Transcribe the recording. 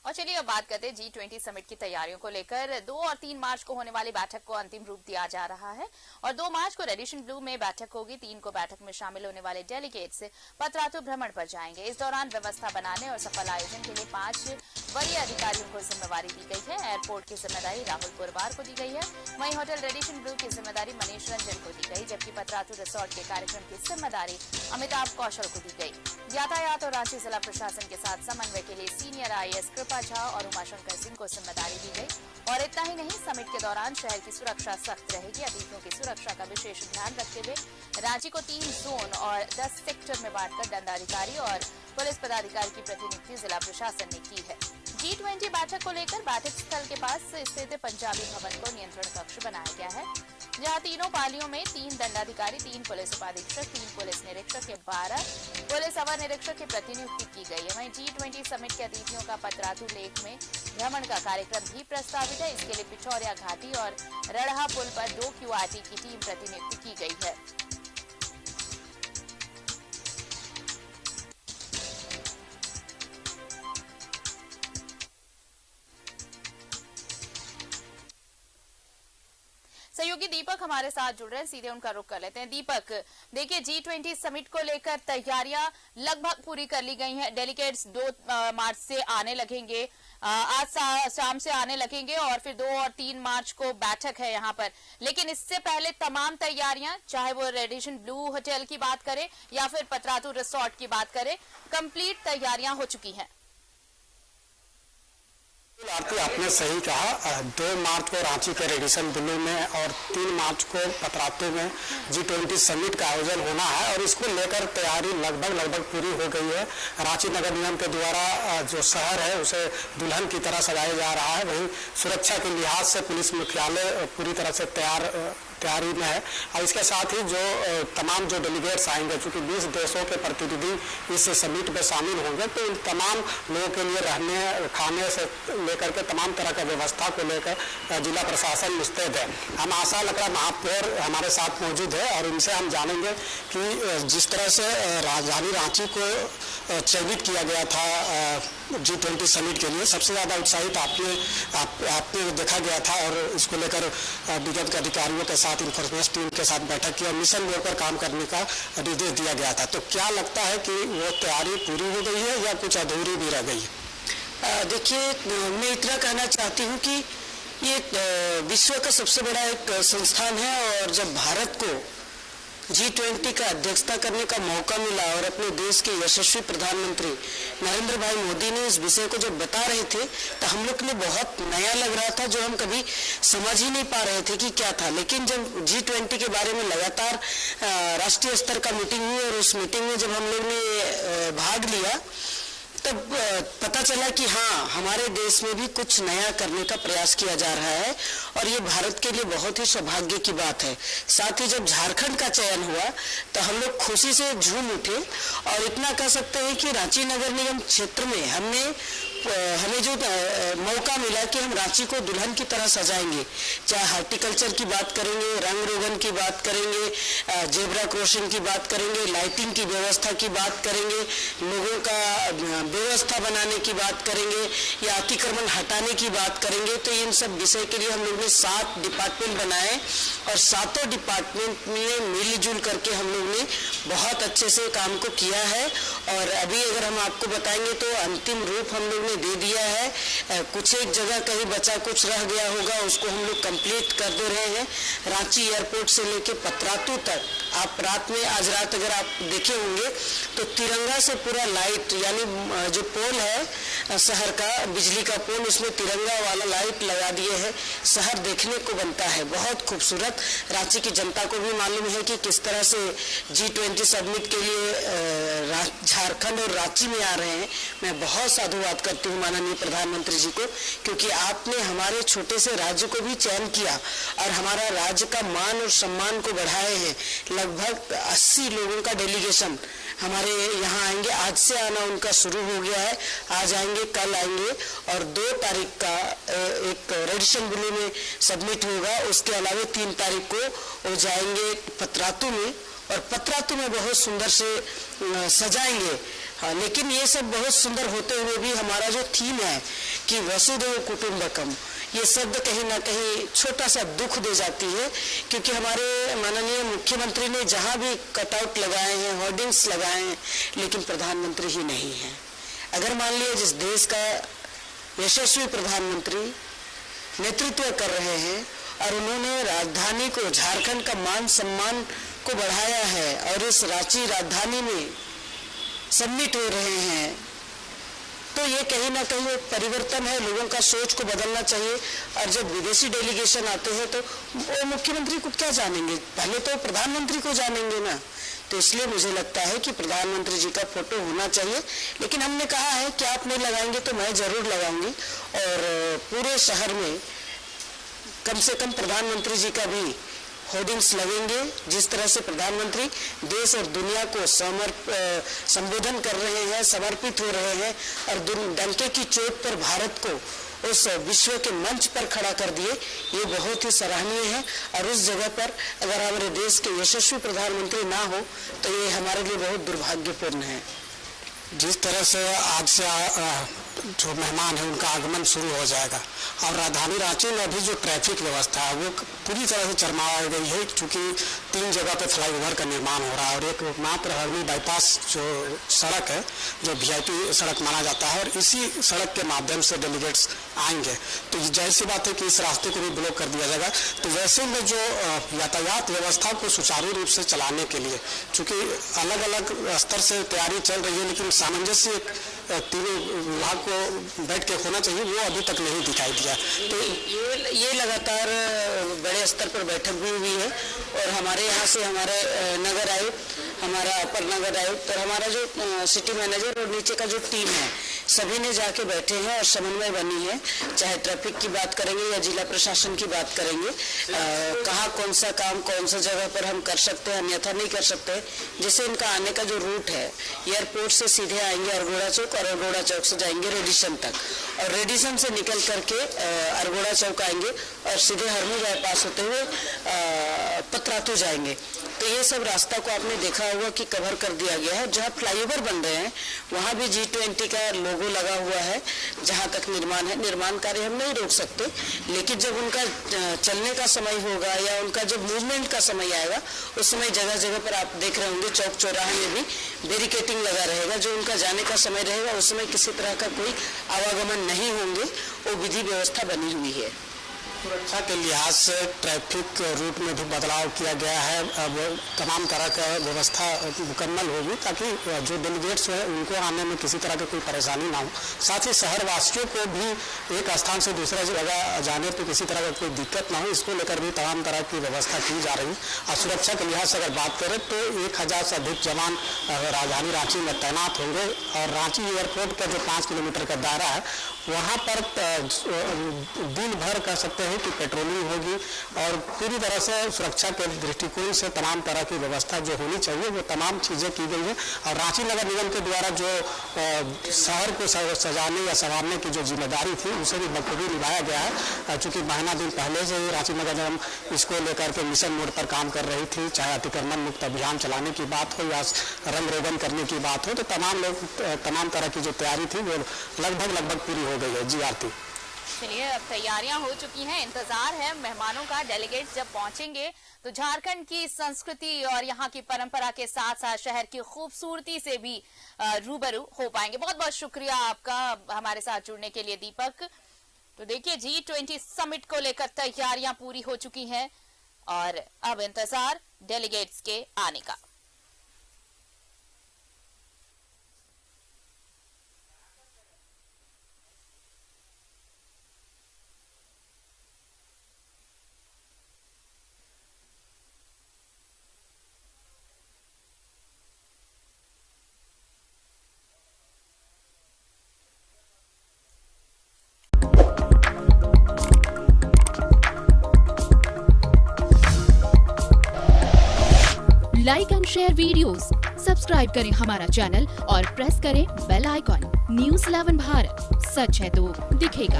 और चलिए अब बात करते हैं G20 समिट की तैयारियों को लेकर। 2 और 3 मार्च को होने वाली बैठक को अंतिम रूप दिया जा रहा है और 2 मार्च को रेडिशन ब्लू में बैठक होगी। 3 को बैठक में शामिल होने वाले डेलीगेट्स पतरातू भ्रमण पर जाएंगे। इस दौरान व्यवस्था बनाने और सफल आयोजन के लिए 5 वरीय अधिकारियों को जिम्मेवारी दी गई है। एयरपोर्ट की जिम्मेदारी राहुल पुरवार को दी गई है, वहीं होटल रेडिशन ब्लू की जिम्मेदारी मनीष रंजन को दी गई, जबकि पतरातू रिसोर्ट के कार्यक्रम की जिम्मेदारी अमिताभ कौशल को दी गई। यातायात और रांची जिला प्रशासन के साथ समन्वय के लिए सीनियर IAS कृपा झा और उमाशंकर सिंह को जिम्मेदारी दी गई। और इतना ही नहीं, समिट के दौरान शहर की सुरक्षा सख्त रहेगी। अतिथियों की सुरक्षा का विशेष ध्यान रखते हुए रांची को 3 जोन और 10 सेक्टर में बांटकर दंडाधिकारी और पुलिस पदाधिकारी की प्रतिनियुक्ति जिला प्रशासन ने की है। G20 बैठक को लेकर बैठक स्थल के पास स्थित पंजाबी भवन को नियंत्रण कक्ष बनाया गया है, जहां तीनों पालियों में 3 दंडाधिकारी, 3 पुलिस उपाधीक्षक, 3 पुलिस निरीक्षक के 12 पुलिस अवर निरीक्षक की प्रतिनियुक्ति की गई है। वहीं G20 समिट के अतिथियों का पतरातू लेक में भ्रमण का कार्यक्रम भी प्रस्तावित है। इसके लिए पिछौरिया घाटी और रड़हा पुल पर 2 QRT की टीम प्रतिनियुक्ति की गई है। सहयोगी दीपक हमारे साथ जुड़ रहे हैं, सीधे उनका रुख कर लेते हैं। दीपक, देखिए G20 समिट को लेकर तैयारियां लगभग पूरी कर ली गई हैं। डेलीगेट्स 2 मार्च से आने लगेंगे, आज शाम से आने लगेंगे और फिर 2 और 3 मार्च को बैठक है यहाँ पर। लेकिन इससे पहले तमाम तैयारियां, चाहे वो रेडिशन ब्लू होटल की बात करें या फिर पतरातू रिसोर्ट की बात करें, कंप्लीट तैयारियां हो चुकी हैं। आरती, आपने सही कहा। 2 मार्च को रांची के रेडिशन ब्लू में और 3 मार्च को पतरातू में G20 समिट का आयोजन होना है और इसको लेकर तैयारी लगभग पूरी हो गई है। रांची नगर निगम के द्वारा जो शहर है उसे दुल्हन की तरह सजाया जा रहा है। वहीं सुरक्षा के लिहाज से पुलिस मुख्यालय पूरी तरह से तैयारी में है और इसके साथ ही जो तमाम जो डेलीगेट्स आएंगे, चूंकि 20 देशों के प्रतिनिधि इस समिट में शामिल होंगे, तो इन तमाम लोगों के लिए रहने खाने से लेकर के तमाम तरह का व्यवस्था को लेकर जिला प्रशासन मुस्तैद है। हम आशा लकड़ा महापौर हमारे साथ मौजूद है और इनसे हम जानेंगे कि जिस तरह से राजधानी रांची को चयनित किया गया था G20 समिट के लिए, सबसे ज़्यादा उत्साहित आपने देखा गया था और इसको लेकर विगत के अधिकारियों के साथ, इंफॉर्मेशन टीम के साथ बैठक की और मिशन मोड पर काम करने का निर्देश दिया गया था। तो क्या लगता है कि वो तैयारी पूरी हो गई है या कुछ अधूरी भी रह गई है? देखिए, मैं इतना कहना चाहती हूँ कि ये विश्व का सबसे बड़ा एक संस्थान है और जब भारत को G20 का अध्यक्षता करने का मौका मिला और अपने देश के यशस्वी प्रधानमंत्री नरेंद्र भाई मोदी ने इस विषय को जब बता रहे थे तो हम लोग के लिए बहुत नया लग रहा था, जो हम कभी समझ ही नहीं पा रहे थे कि क्या था। लेकिन जब G20 के बारे में लगातार राष्ट्रीय स्तर का मीटिंग हुई और उस मीटिंग में जब हम लोग ने भाग लिया तब पता चला कि हाँ, हमारे देश में भी कुछ नया करने का प्रयास किया जा रहा है और ये भारत के लिए बहुत ही सौभाग्य की बात है। साथ ही जब झारखंड का चयन हुआ तो हम लोग खुशी से झूम उठे और इतना कह सकते हैं कि रांची नगर निगम क्षेत्र में हमें जो मौका मिला कि हम रांची को दुल्हन की तरह सजाएंगे। चाहे हॉर्टिकल्चर की बात करेंगे, रंग रोगन की बात करेंगे, जेब्रा क्रॉसिंग की बात करेंगे, लाइटिंग की व्यवस्था की बात करेंगे, लोगों का व्यवस्था बनाने की बात करेंगे या अतिक्रमण हटाने की बात करेंगे। तो इन सब विषय के लिए हम लोग ने 7 डिपार्टमेंट बनाए और 7 डिपार्टमेंट में मिलजुल करके हम लोग ने बहुत अच्छे से काम को किया है। और अभी अगर हम आपको बताएंगे तो अंतिम रूप हम लोग दे दिया है। कुछ एक जगह कहीं बचा कुछ रह गया होगा, उसको हम लोग कंप्लीट कर दे रहे हैं। रांची एयरपोर्ट से लेके पतरातू तक आप रात में, आज रात अगर आप देखे होंगे तो तिरंगा से पूरा लाइट, यानी जो पोल है शहर का बिजली का पोल, उसमें तिरंगा वाला लाइट लगा दिए हैं। शहर देखने को बनता है बहुत खूबसूरत। रांची की जनता को भी मालूम है कि किस तरह से G20 समिट के लिए झारखंड और रांची में आ रहे हैं। मैं बहुत साधुवाद करती हूँ माननीय प्रधानमंत्री जी को, क्योंकि आपने हमारे छोटे से राज्य को भी चयन किया और हमारा राज्य का मान और सम्मान को बढ़ाए हैं। लगभग 80 लोगों का डेलीगेशन हमारे यहाँ आएंगे। आज से आना उनका शुरू हो गया है, आज आएंगे, कल आएंगे और 2 तारीख का एक रेडिशन ब्लू में सबमिट होगा। उसके अलावा 3 तारीख को वो जाएंगे पतरातू में और पतरातू में बहुत सुंदर से सजाएंगे हाँ, लेकिन ये सब बहुत सुंदर होते हुए भी हमारा जो थीम है कि वसुधैव कुटुंबकम, ये शब्द कहीं ना कहीं छोटा सा दुख दे जाती है, क्योंकि हमारे माननीय मुख्यमंत्री ने जहाँ भी कटआउट लगाए हैं, होर्डिंग्स लगाए हैं, लेकिन प्रधानमंत्री ही नहीं है। अगर मान लिया जिस देश का यशस्वी प्रधानमंत्री नेतृत्व कर रहे हैं और उन्होंने राजधानी को, झारखंड का मान सम्मान को बढ़ाया है और इस रांची राजधानी में सम्मिट हो रहे हैं, तो ये कहीं ना कहीं एक परिवर्तन है, लोगों का सोच को बदलना चाहिए। और जब विदेशी डेलीगेशन आते हैं तो वो मुख्यमंत्री को क्या जानेंगे, पहले तो प्रधानमंत्री को जानेंगे ना। तो इसलिए मुझे लगता है कि प्रधानमंत्री जी का फोटो होना चाहिए, लेकिन हमने कहा है कि आप नहीं लगाएंगे तो मैं जरूर लगाऊंगी, और पूरे शहर में कम से कम प्रधानमंत्री जी का भी होर्डिंग्स लगेंगे। जिस तरह से प्रधानमंत्री देश और दुनिया को संबोधन कर रहे हैं, समर्पित हो रहे हैं और डंके की चोट पर भारत को उस विश्व के मंच पर खड़ा कर दिए, ये बहुत ही सराहनीय है। और उस जगह पर अगर हमारे देश के यशस्वी प्रधानमंत्री ना हो तो ये हमारे लिए बहुत दुर्भाग्यपूर्ण है। जिस तरह से आज से जो मेहमान है उनका आगमन शुरू हो जाएगा, और राजधानी रांची में अभी जो ट्रैफिक व्यवस्था है वो पूरी तरह से चरमरा गई है, क्योंकि 3 जगह पे फ्लाईओवर का निर्माण हो रहा है और एक मात्र हरनी बाईपास जो सड़क है, जो VIP सड़क माना जाता है, और इसी सड़क के माध्यम से डेलीगेट्स आएंगे। तो जाहिर सी बात है कि इस रास्ते को भी ब्लॉक कर दिया जाएगा। तो वैसे में जो यातायात व्यवस्था को सुचारू रूप से चलाने के लिए, चूँकि अलग अलग स्तर से तैयारी चल रही है, लेकिन सामंजस्य तीनों विभाग को बैठ के होना चाहिए, वो अभी तक नहीं दिखाई दिया। तो ये लगातार बड़े स्तर पर बैठक भी हुई है, और हमारे यहाँ से हमारे नगर आयुक्त, हमारा अपर नगर आयुक्त और हमारा जो सिटी मैनेजर और नीचे का जो टीम है, सभी ने जाके बैठे हैं और समन्वय बनी है। चाहे ट्रैफिक की बात करेंगे या जिला प्रशासन की बात करेंगे, कहाँ कौन सा काम कौन सा जगह पर हम कर सकते हैं, अन्यथा नहीं कर सकते। जैसे इनका आने का जो रूट है, एयरपोर्ट से सीधे आएंगे अरगोड़ा चौक और अरगोड़ा चौक से जाएंगे रेडिसन तक, और रेडिसन से निकल करके अरगोड़ा चौक आएंगे और सीधे हरनी बाईपास होते हुए पतरातू जाएंगे। तो ये सब रास्ता को आपने देखा होगा कि कवर कर दिया गया है। जहाँ फ्लाईओवर बन रहे हैं वहाँ भी G20 का लोगो लगा हुआ है। जहाँ तक निर्माण है, निर्माण कार्य हम नहीं रोक सकते, लेकिन जब उनका चलने का समय होगा या उनका जब मूवमेंट का समय आएगा, उस समय जगह जगह पर आप देख रहे होंगे चौक चौराहे में भी बैरिकेटिंग लगा रहेगा। जो उनका जाने का समय रहेगा उस समय किसी तरह का कोई आवागमन नहीं होंगे, वो विधि व्यवस्था बनी हुई है। सुरक्षा के लिहाज से ट्रैफिक रूट में भी बदलाव किया गया है। अब तमाम तरह का व्यवस्था मुकम्मल होगी, ताकि जो डेलीगेट्स हैं उनको आने में किसी तरह की कोई परेशानी ना हो। साथ ही शहरवासियों को भी एक स्थान से दूसरे जगह जाने पर किसी तरह का कोई दिक्कत ना हो, इसको लेकर भी तमाम तरह की व्यवस्था की जा रही है। और सुरक्षा के लिहाज से अगर बात करें तो 1000 से अधिक जवान राजधानी रांची में तैनात होंगे, और रांची एयरपोर्ट का जो 5 किलोमीटर का दायरा है वहाँ पर दिन भर कह सकते हैं कि पेट्रोलिंग होगी, और पूरी तरह से सुरक्षा के दृष्टिकोण से तमाम तरह की व्यवस्था जो होनी चाहिए वो तमाम चीज़ें की गई है। और रांची नगर निगम के द्वारा जो शहर को सजाने या संवारने की जो जिम्मेदारी थी उसे भी बखूबी निभाया गया है। चूँकि महीना दिन पहले से ही रांची नगर निगम इसको लेकर के मिशन मोड पर काम कर रही थी, चाहे अतिक्रमण मुक्त अभियान चलाने की बात हो या रंग रोगन करने की बात हो, तो तमाम तरह की जो तैयारी थी वो लगभग पूरी हो गई है। जी आरती। चलिए, अब तैयारियां हो चुकी हैं, इंतजार है मेहमानों का। डेलीगेट्स जब पहुंचेंगे तो झारखंड की संस्कृति और यहाँ की परंपरा के साथ साथ शहर की खूबसूरती से भी रूबरू हो पाएंगे। बहुत बहुत शुक्रिया आपका हमारे साथ जुड़ने के लिए दीपक। तो देखिए, G20 समिट को लेकर तैयारियां पूरी हो चुकी हैं और अब इंतजार डेलीगेट्स के आने का। Like and share videos, subscribe करें हमारा चैनल और प्रेस करें बेल आइकॉन। News 11 भारत, सच है तो दिखेगा।